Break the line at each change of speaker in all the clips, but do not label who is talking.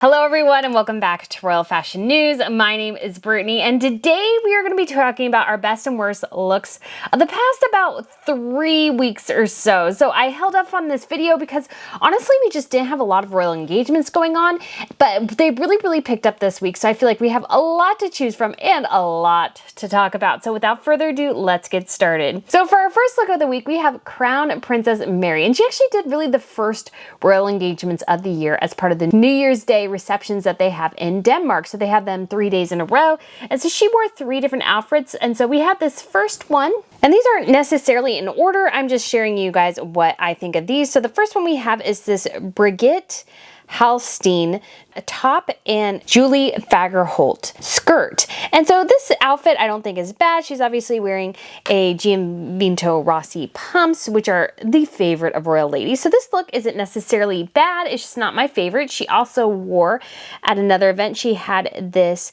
Hello everyone and welcome back to Royal Fashion News. My name is Brittany and today we are going to be talking about our best and worst looks of the past about 3 weeks or so. So I held up on this video because honestly we just didn't have a lot of royal engagements going on, but they really picked up this week. So I feel like we have a lot to choose from and a lot to talk about. So without further ado, let's get started. So for our first look of the week, we have Crown Princess Mary, and she actually did really the first royal engagements of the year as part of the New Year's Day receptions that they have in Denmark. So they have them 3 days in a row. And so she wore 3 different outfits. And so we have this first one. And these aren't necessarily in order. I'm just sharing you guys what I think of these. So the first one we have is this Brigitte Halstein top and Julie Fagerholt skirt. And so this outfit I don't think is bad. She's obviously wearing a Gianvito Rossi pumps, which are the favorite of royal ladies. So this look isn't necessarily bad. It's just not my favorite. She also wore at another event, she had this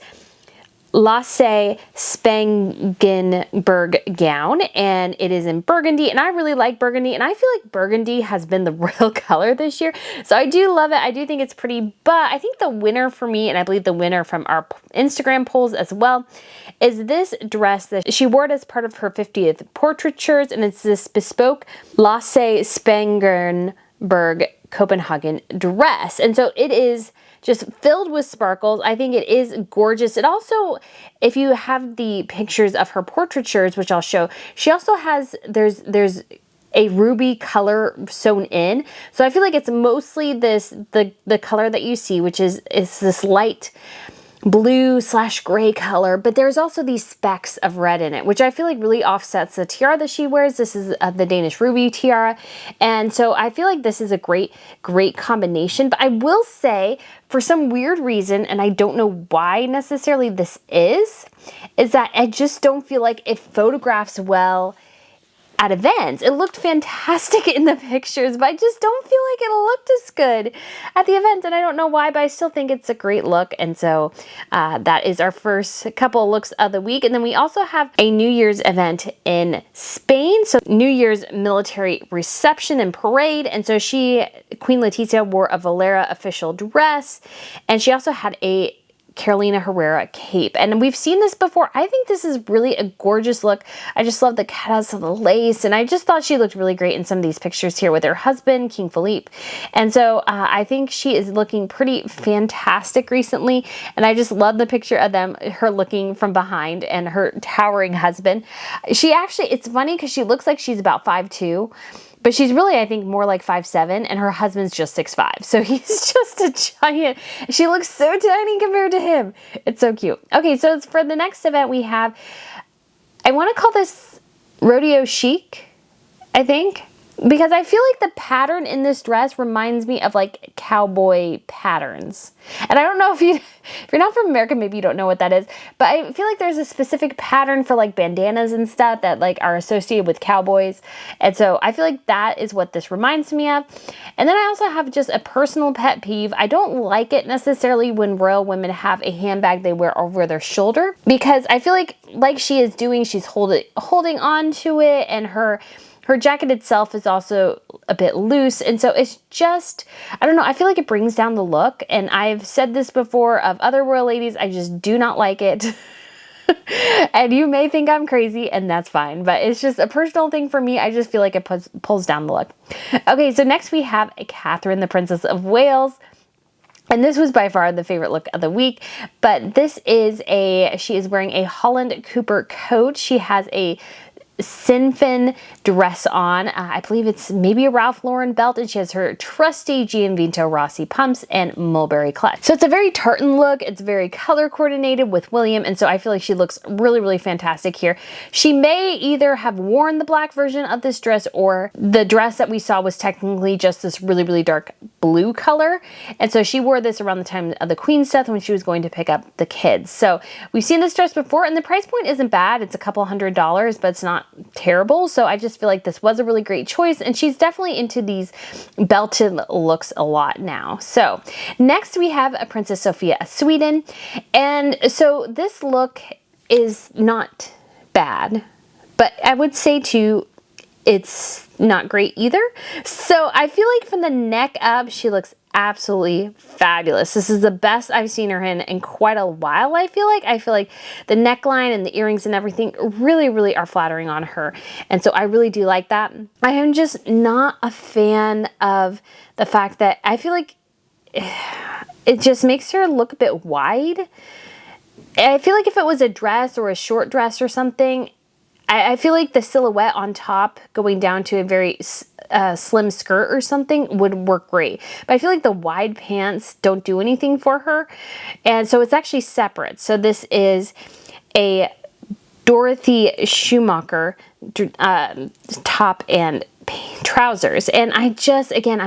Lasse Spangenberg gown, and it is in burgundy, and I really like burgundy, and I feel like burgundy has been the royal color this year, so I do love it. I do think it's pretty, but I think the winner for me, and I believe the winner from our Instagram polls as well, is this dress that she wore it as part of her 50th portraitures, and it's this bespoke Lasse Spangenberg Copenhagen dress, and so it is just filled with sparkles. I think it is gorgeous. It also, if you have the pictures of her portraitures, which I'll show, she also has, there's a ruby color sewn in. So I feel like it's mostly the color that you see, which is this light blue / gray color, but there's also these specks of red in it, which I feel like really offsets the tiara that she wears. This is the Danish Ruby tiara, and so I feel like this is a great combination. But I will say, for some weird reason, and I don't know why necessarily this is that I just don't feel like it photographs well at events. It looked fantastic in the pictures, but I just don't feel like it looked as good at the event, and I don't know why, but I still think it's a great look. And so that is our first couple of looks of the week. And then we also have a New Year's event in Spain, so New Year's military reception and parade. And so Queen Letizia wore a Valera official dress, and she also had a Carolina Herrera cape. And we've seen this before. I think this is really a gorgeous look. I just love the cutouts of the lace, and I just thought she looked really great in some of these pictures here with her husband, King Philippe. And so I think she is looking pretty fantastic recently, and I just love the picture of her looking from behind and her towering husband. She actually, it's funny because she looks like she's about 5'2", but she's really, I think, more like 5'7", and her husband's just 6'5". So he's just a giant. She looks so tiny compared to him. It's so cute. Okay, so for the next event we have, I want to call this rodeo chic, I think, because I feel like the pattern in this dress reminds me of like cowboy patterns. And I don't know if you're not from America, maybe you don't know what that is, but I feel like there's a specific pattern for like bandanas and stuff that like are associated with cowboys. And so I feel like that is what this reminds me of. And then I also have just a personal pet peeve. I don't like it necessarily when royal women have a handbag they wear over their shoulder, because I feel like she is doing, she's holding on to it, and her jacket itself is also a bit loose, and so it's just, I don't know, I feel like it brings down the look, and I've said this before of other royal ladies, I just do not like it. And you may think I'm crazy, and that's fine, but it's just a personal thing for me. I just feel like it pulls down the look. Okay, so next we have Catherine, the Princess of Wales. And this was by far the favorite look of the week, but this is she is wearing a Holland Cooper coat. She has a Sinfin dress on. I believe it's maybe a Ralph Lauren belt, and she has her trusty Gianvito Rossi pumps and mulberry clutch. So it's a very tartan look. It's very color coordinated with William, and so I feel like she looks really fantastic here. She may either have worn the black version of this dress, or the dress that we saw was technically just this really dark blue color, and so she wore this around the time of the Queen's death when she was going to pick up the kids. So we've seen this dress before, and the price point isn't bad. It's a couple $100s, but it's not terrible. So I just feel like this was a really great choice, and she's definitely into these belted looks a lot now. So next we have a Princess Sofia of Sweden, and so this look is not bad, but I would say too, it's not great either. So I feel like from the neck up, she looks absolutely fabulous. This is the best I've seen her in quite a while, I feel like. I feel like the neckline and the earrings and everything really, really are flattering on her. And so I really do like that. I am just not a fan of the fact that I feel like it just makes her look a bit wide. I feel like if it was a dress or a short dress or something, I feel like the silhouette on top going down to a very slim skirt or something would work great. But I feel like the wide pants don't do anything for her. And so it's actually separate. So this is a Dorothy Schumacher top and trousers. And I just, again,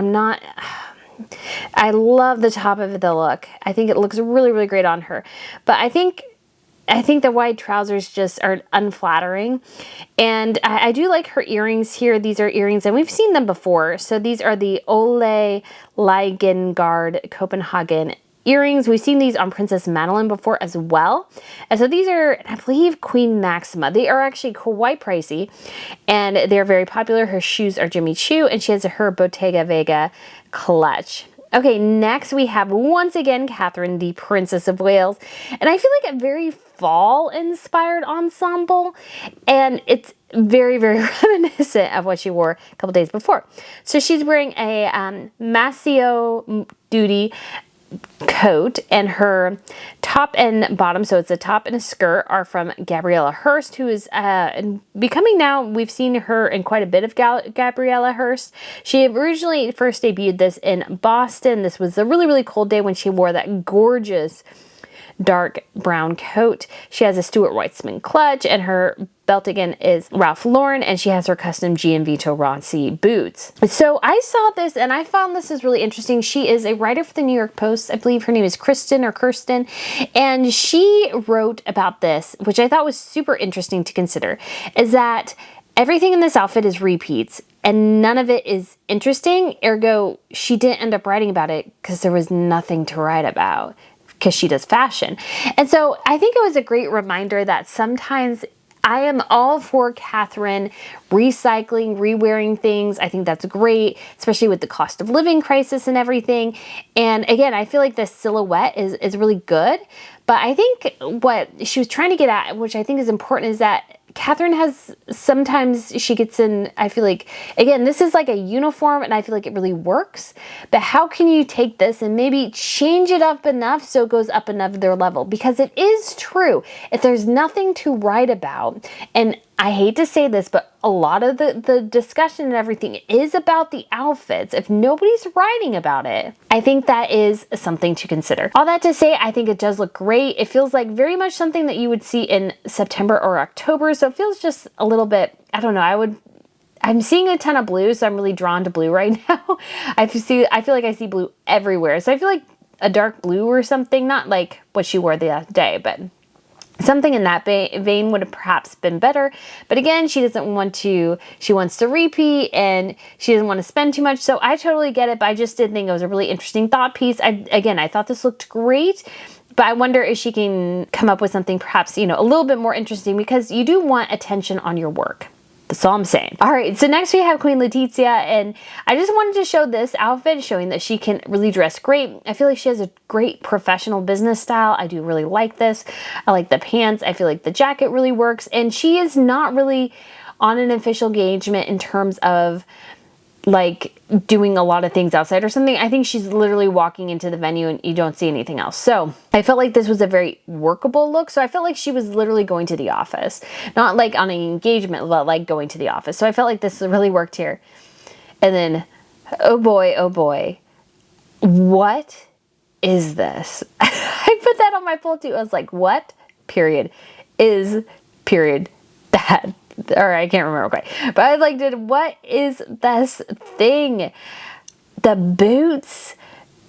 I love the top of the look. I think it looks really, really great on her. But I think the wide trousers just are unflattering. And I do like her earrings here. These are earrings, and we've seen them before. So these are the Ole Ligengard Copenhagen earrings. We've seen these on Princess Madeline before as well. And so these are, I believe, Queen Maxima. They are actually quite pricey, and they're very popular. Her shoes are Jimmy Choo, and she has her Bottega Vega clutch. Okay, next we have, once again, Catherine, the Princess of Wales. And I feel like a very fall-inspired ensemble. And it's very, very reminiscent of what she wore a couple days before. So she's wearing a Massimo Dutti coat, and her top and bottom, so it's a top and a skirt, are from Gabriella Hearst, who is becoming now, we've seen her in quite a bit of Gabriella Hearst. She originally first debuted this in Boston. This was a really, really cold day when she wore that gorgeous dark brown coat. She has a Stuart Weitzman clutch, and her belt again is Ralph Lauren, and she has her custom Gianvito Rossi boots. So I saw this and I found this is really interesting. She is a writer for the New York Post. I believe her name is Kirsten, and she wrote about this, which I thought was super interesting to consider, is that everything in this outfit is repeats and none of it is interesting. Ergo, she didn't end up writing about it because there was nothing to write about, because she does fashion. And so I think it was a great reminder that sometimes I am all for Catherine recycling, rewearing things. I think that's great, especially with the cost of living crisis and everything. And again, I feel like this silhouette is really good. But I think what she was trying to get at, which I think is important, is that Catherine has, sometimes she gets in, I feel like, again, this is like a uniform and I feel like it really works, but how can you take this and maybe change it up enough so it goes up another level? Because it is true, if there's nothing to write about, and I hate to say this, but a lot of the discussion and everything is about the outfits. If nobody's writing about it, I think that is something to consider. All that to say, I think it does look great. It feels like very much something that you would see in September or October. So it feels just a little bit, I don't know, I'm seeing a ton of blue, so I'm really drawn to blue right now. I feel like I see blue everywhere. So I feel like a dark blue or something, not like what she wore the other day, but something in that vein would have perhaps been better. But again, she wants to repeat and she doesn't want to spend too much. So I totally get it, but I just did think it was a really interesting thought piece. I thought this looked great, but I wonder if she can come up with something perhaps, a little bit more interesting, because you do want attention on your work. That's all I'm saying. All right, so next we have Queen Letizia, and I just wanted to show this outfit, showing that she can really dress great. I feel like she has a great professional business style. I do really like this. I like the pants. I feel like the jacket really works, and she is not really on an official engagement in terms of like doing a lot of things outside or something. I think she's literally walking into the venue and you don't see anything else. So I felt like this was a very workable look. So I felt like she was literally going to the office, not like on an engagement, but like going to the office. So I felt like this really worked here. And then, oh boy, what is this? I put that on my poll too. I was like, what is that? Or I can't remember quite, but I liked it. What is this thing? The boots,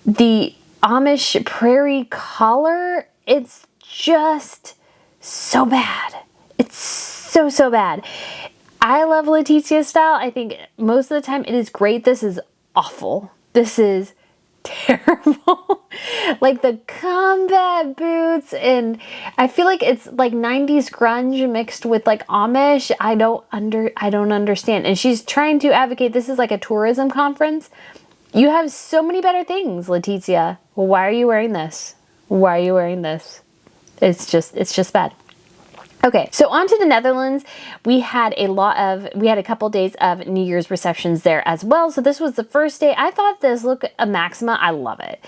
the Amish Prairie collar. It's just so bad. It's so bad. I love Letizia's style. I think most of the time it is great. This is awful. This is terrible. Like the combat boots, and I feel like it's like 90s grunge mixed with like Amish. I don't understand. And she's trying to advocate, this is like a tourism conference. You have so many better things, Letizia. Well, why are you wearing this? Why are you wearing this? It's just bad. Okay, so on to the Netherlands. We had a couple days of New Year's receptions there as well. So this was the first day. I thought this look of Maxima, I love it.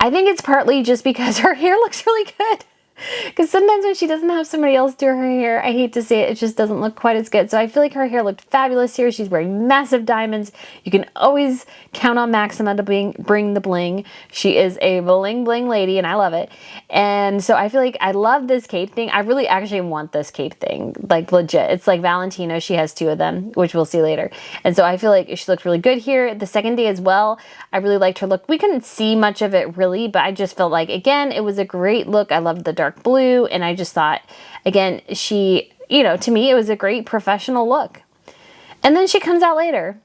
I think it's partly just because her hair looks really good. Because sometimes when she doesn't have somebody else do her hair, I hate to say it, it just doesn't look quite as good. So I feel like her hair looked fabulous here. She's wearing massive diamonds. You can always count on Maxima to bring the bling. She is a bling bling lady, and I love it. And so I feel like I love this cape thing. I really actually want this cape thing, like legit. It's like Valentino. She has 2 of them, which we'll see later. And so I feel like she looked really good here. The second day as well, I really liked her look. We couldn't see much of it really, but I just felt like, again, it was a great look. I loved the dark blue, and I just thought, again, she, you know, to me it was a great professional look. And then she comes out later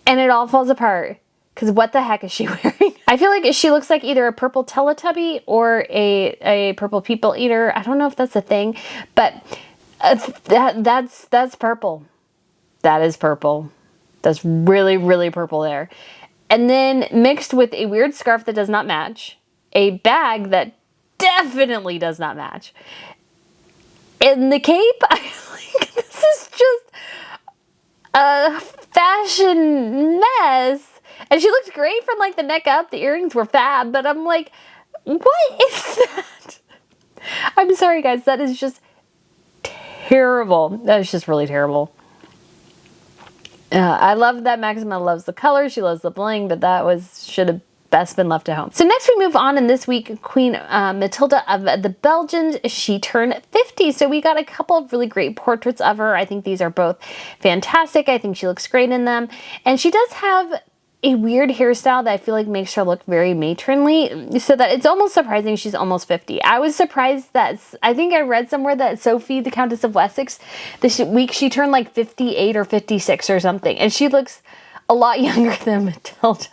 and it all falls apart, because what the heck is she wearing? I feel like she looks like either a purple Teletubby or a purple people eater. I don't know if that's a thing, but that's purple. That is purple. That's really, really purple there. And then mixed with a weird scarf that does not match, a bag that definitely does not match, and the cape, I think this is just a fashion mess. And she looked great from like the neck up. The earrings were fab, but I'm like, what is that? I'm sorry guys, that is just terrible. That is just really terrible. I love that Maxima loves the color. She loves the bling, but that should have best been left at home. So next we move on, and this week Queen Mathilde of the Belgians, she turned 50. So we got a couple of really great portraits of her. I think these are both fantastic. I think she looks great in them. And she does have a weird hairstyle that I feel like makes her look very matronly, so that it's almost surprising she's almost 50. I was surprised that, I think I read somewhere that Sophie, the Countess of Wessex, this week she turned like 58 or 56 or something, and she looks a lot younger than Mathilde.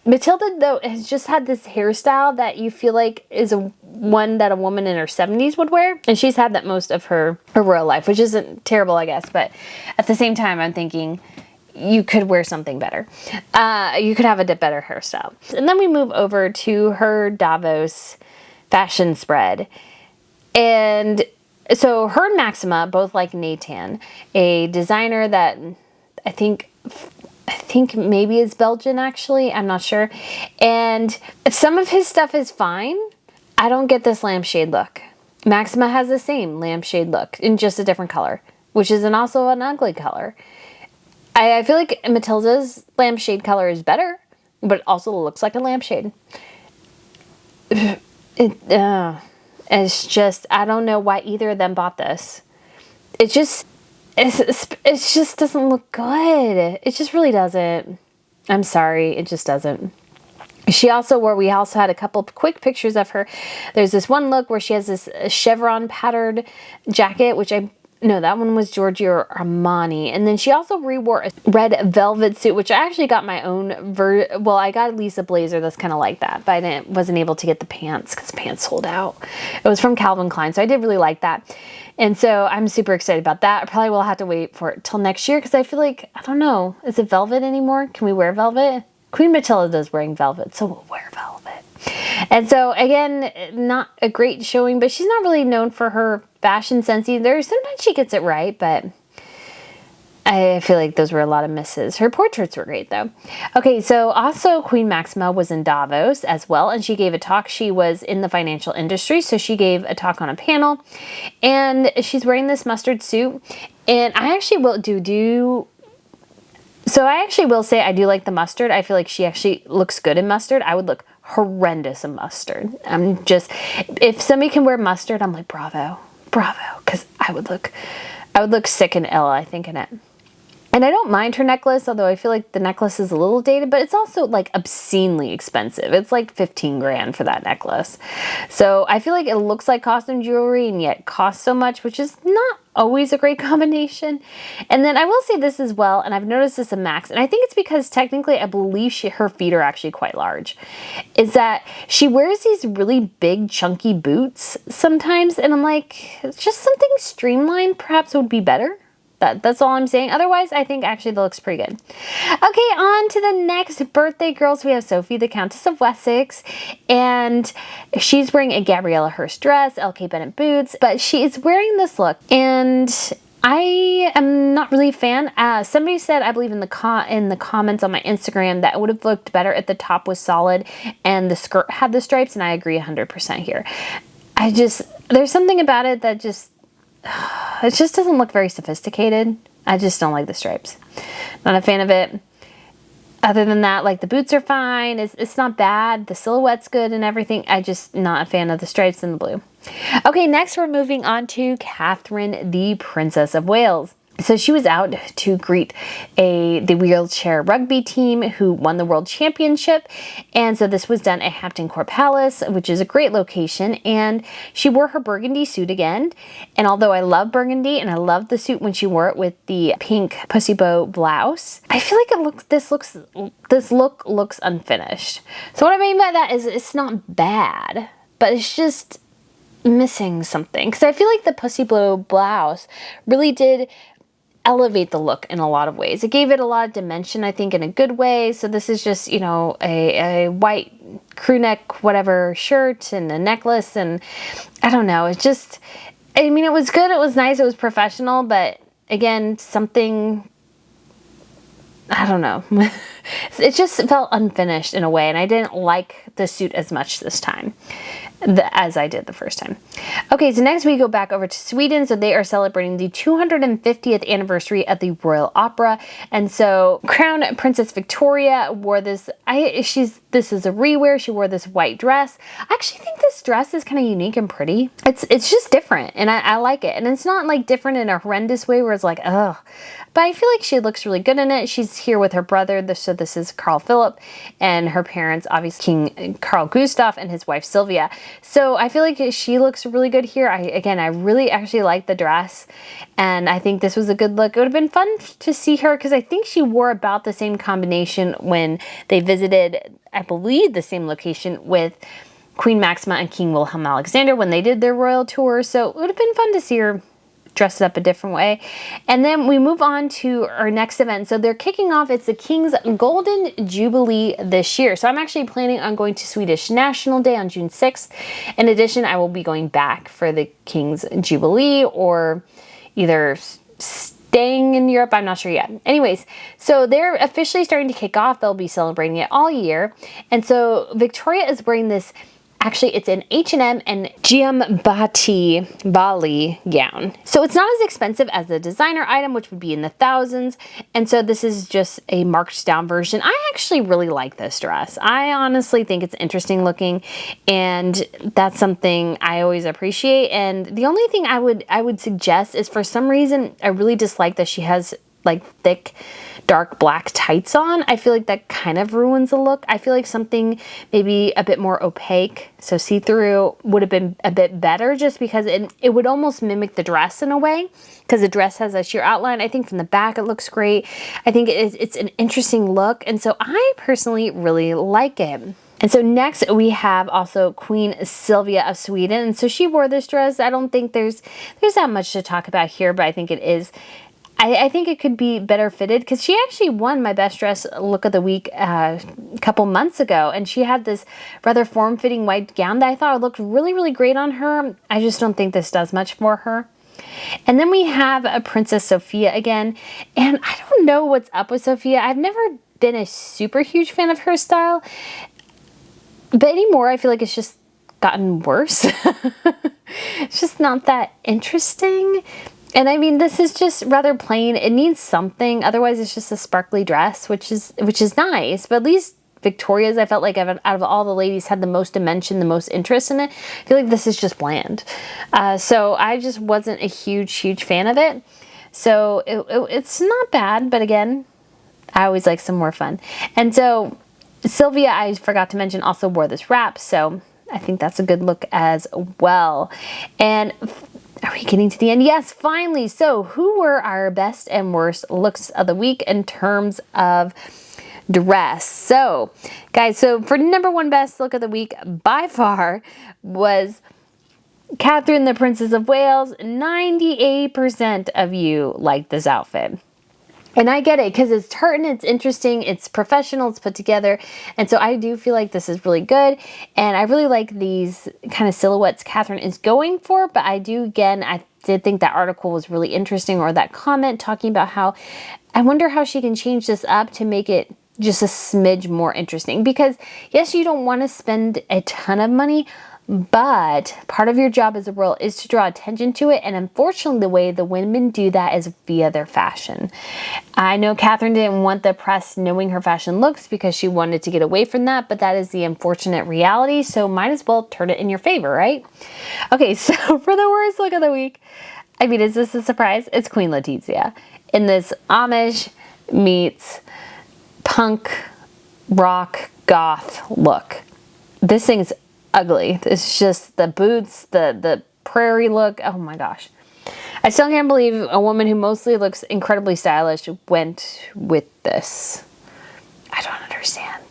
Mathilde, though, has just had this hairstyle that you feel like is one that a woman in her 70s would wear, and she's had that most of her royal life, which isn't terrible, I guess, but at the same time, I'm thinking, you could wear something better. You could have a better hairstyle. And then we move over to her Davos fashion spread. And so her and Maxima both like Nathan, a designer that I think maybe is Belgian actually. I'm not sure. And some of his stuff is fine. I don't get this lampshade look. Maxima has the same lampshade look in just a different color, which is also an ugly color. I feel like Mathilde's lampshade color is better, but it also looks like a lampshade. It's just, I don't know why either of them bought this. It just doesn't look good. It just really doesn't. I'm sorry, it just doesn't. We also had a couple of quick pictures of her. There's this one look where she has this chevron patterned jacket, no, that one was Giorgio Armani. And then she also rewore a red velvet suit, which I actually got my own I got at least a blazer that's kind of like that, but I wasn't able to get the pants because the pants sold out. It was from Calvin Klein, so I did really like that. And so I'm super excited about that. I probably will have to wait for it till next year because I feel like, I don't know, is it velvet anymore? Can we wear velvet? Queen Mathilde is wearing velvet, so we'll wear velvet. And so again, not a great showing, but she's not really known for her fashion sense either. Sometimes she gets it right, but I feel like those were a lot of misses. Her portraits were great though. Okay, so also Queen Maxima was in Davos as well, and she gave a talk. She was in the financial industry, so she gave a talk on a panel, and she's wearing this mustard suit. And I actually will say I do like the mustard. I feel like she actually looks good in mustard. I would look horrendous in mustard. If somebody can wear mustard, I'm like, bravo, because I would look sick and ill, I think, in it. And I don't mind her necklace, although I feel like the necklace is a little dated, but it's also like obscenely expensive. It's like 15 grand for that necklace. So I feel like it looks like costume jewelry and yet costs so much, which is not always a great combination. And then I will say this as well, and I've noticed this in Max, and I think it's because technically I believe her feet are actually quite large, is that she wears these really big chunky boots sometimes, and I'm like, just something streamlined perhaps would be better. That's all I'm saying. Otherwise, I think actually that looks pretty good. Okay, on to the next birthday girls. We have Sophie, the Countess of Wessex, and she's wearing a Gabriella Hearst dress, LK Bennett boots, but she's wearing this look, and I am not really a fan. Somebody said, I believe in the comments on my Instagram, that it would have looked better if the top was solid and the skirt had the stripes, and I agree 100% here. There's something about it that it just doesn't look very sophisticated. I just don't like the stripes. Not a fan of it. Other than that, like, the boots are fine. It's not bad. The silhouette's good and everything. I just not a fan of the stripes and the blue. Okay, next we're moving on to Catherine, the Princess of Wales. So she was out to greet the wheelchair rugby team who won the world championship. And so this was done at Hampton Court Palace, which is a great location. And she wore her burgundy suit again. And although I love burgundy and I love the suit when she wore it with the pink pussy bow blouse, I feel like this look looks unfinished. So what I mean by that is it's not bad, but it's just missing something. Because I feel like the pussy bow blouse really did elevate the look in a lot of ways. It gave it a lot of dimension, I think, in a good way. So this is just, you know, a white crew neck, whatever shirt and a necklace. And I don't know. It's just, I mean, it was good. It was nice. It was professional. But again, something, I don't know. It just felt unfinished in a way. And I didn't like the suit as much this time as I did the first time. Okay, so next we go back over to Sweden. So they are celebrating the 250th anniversary of the Royal Opera. And so Crown Princess Victoria wore this, this is a rewear. She wore this white dress. I actually think this dress is kind of unique and pretty. It's just different, and I like it. And it's not like different in a horrendous way where it's like, ugh. But I feel like she looks really good in it. She's here with her brother. So this is Carl Philip, and her parents, obviously King Carl Gustaf and his wife Sylvia. So I feel like she looks really good here. I really actually like the dress, and I think this was a good look. It would have been fun to see her because I think she wore about the same combination when they visited, I believe, the same location with Queen Maxima and King Wilhelm Alexander when they did their royal tour. So it would have been fun to see her dressed up a different way. And then we move on to our next event. So they're kicking off, it's the King's Golden Jubilee this year. So I'm actually planning on going to Swedish National Day on June 6th. In addition, I will be going back for the King's Jubilee or either staying in Europe. I'm not sure yet. Anyways, so they're officially starting to kick off. They'll be celebrating it all year. And so Victoria is wearing this, actually, it's an H&M and Giamatti Bali gown. So it's not as expensive as the designer item, which would be in the thousands. And so this is just a marked down version. I actually really like this dress. I honestly think it's interesting looking, and that's something I always appreciate. And the only thing I would suggest is, for some reason, I really dislike that she has like thick dark black tights on. I feel like that kind of ruins the look. I feel like something maybe a bit more opaque, so see-through, would have been a bit better, just because it would almost mimic the dress in a way, because the dress has a sheer outline. I think from the back it looks great. I think it's an interesting look, and so I personally really like it. And so next we have also Queen Sylvia of Sweden. And so she wore this dress. I don't think there's that much to talk about here, but I think it is. I think it could be better fitted, because she actually won my best dress look of the week a couple months ago, and she had this rather form-fitting white gown that I thought looked really, really great on her. I just don't think this does much for her. And then we have a Princess Sofia again, and I don't know what's up with Sofia. I've never been a super huge fan of her style, but anymore I feel like it's just gotten worse. It's just not that interesting. And I mean, this is just rather plain. It needs something. Otherwise, it's just a sparkly dress, which is nice. But at least Victoria's, I felt like out of all the ladies, had the most dimension, the most interest in it. I feel like this is just bland. So I just wasn't a huge fan of it. So it's not bad, but again, I always like some more fun. And so Sylvia, I forgot to mention, also wore this wrap. So I think that's a good look as well. And are we getting to the end? Yes, finally. So who were our best and worst looks of the week in terms of dress? So guys, so for number one best look of the week by far was Catherine, the Princess of Wales, 98% of you like this outfit. And I get it because it's tartan, it's interesting, it's professional, it's put together. And so I do feel like this is really good. And I really like these kind of silhouettes Catherine is going for. But I do, again, I did think that article was really interesting, or that comment talking about how, I wonder how she can change this up to make it just a smidge more interesting. Because yes, you don't want to spend a ton of money, but part of your job as a royal is to draw attention to it. And unfortunately, the way the women do that is via their fashion. I know Catherine didn't want the press knowing her fashion looks because she wanted to get away from that, but that is the unfortunate reality. So might as well turn it in your favor, right? Okay, so for the worst look of the week, I mean, is this a surprise? It's Queen Letizia in this Amish meets punk, rock, goth look. This thing's ugly. It's just the boots, the prairie look. Oh my gosh. I still can't believe a woman who mostly looks incredibly stylish went with this. I don't understand.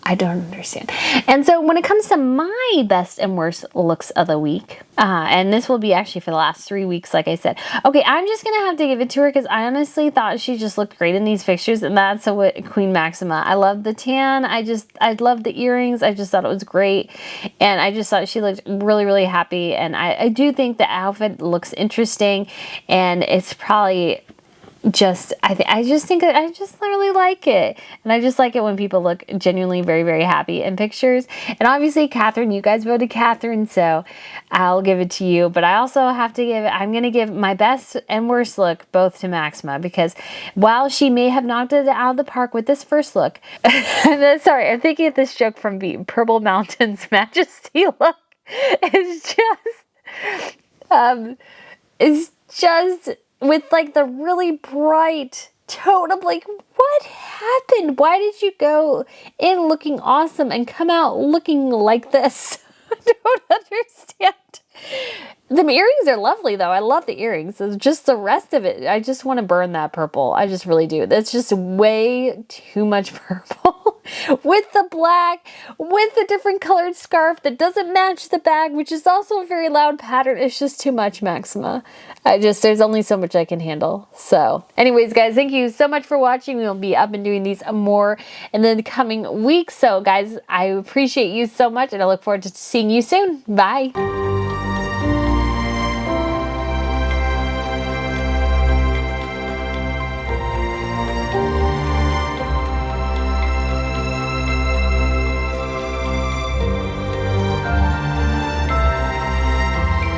I don't understand. And so when it comes to my best and worst looks of the week, and this will be actually for the last 3 weeks, like I said. Okay, I'm just going to have to give it to her because I honestly thought she just looked great in these pictures, and that's Queen Maxima. I love the tan. I love the earrings. I just thought it was great, and I just thought she looked really, really happy, and I do think the outfit looks interesting, and it's probably just, I just really like it. And I just like it when people look genuinely very, very happy in pictures. And obviously, Catherine, you guys voted Catherine, so I'll give it to you. But I also have to I'm going to give my best and worst look both to Maxima, because while she may have knocked it out of the park with this first look, sorry, I'm thinking of this joke from the Purple Mountain's Majesty look. It's just with like the really bright tone. I'm like, what happened? Why did you go in looking awesome and come out looking like this? I don't understand. The earrings are lovely though. I love the earrings. It's just the rest of it. I just want to burn that purple. I just really do. That's just way too much purple. With the black, with the different colored scarf that doesn't match the bag, which is also a very loud pattern. It's just too much, Maxima. There's only so much I can handle. So anyways, guys, thank you so much for watching. We'll be up and doing these more in the coming weeks. So guys, I appreciate you so much, and I look forward to seeing you soon. Bye.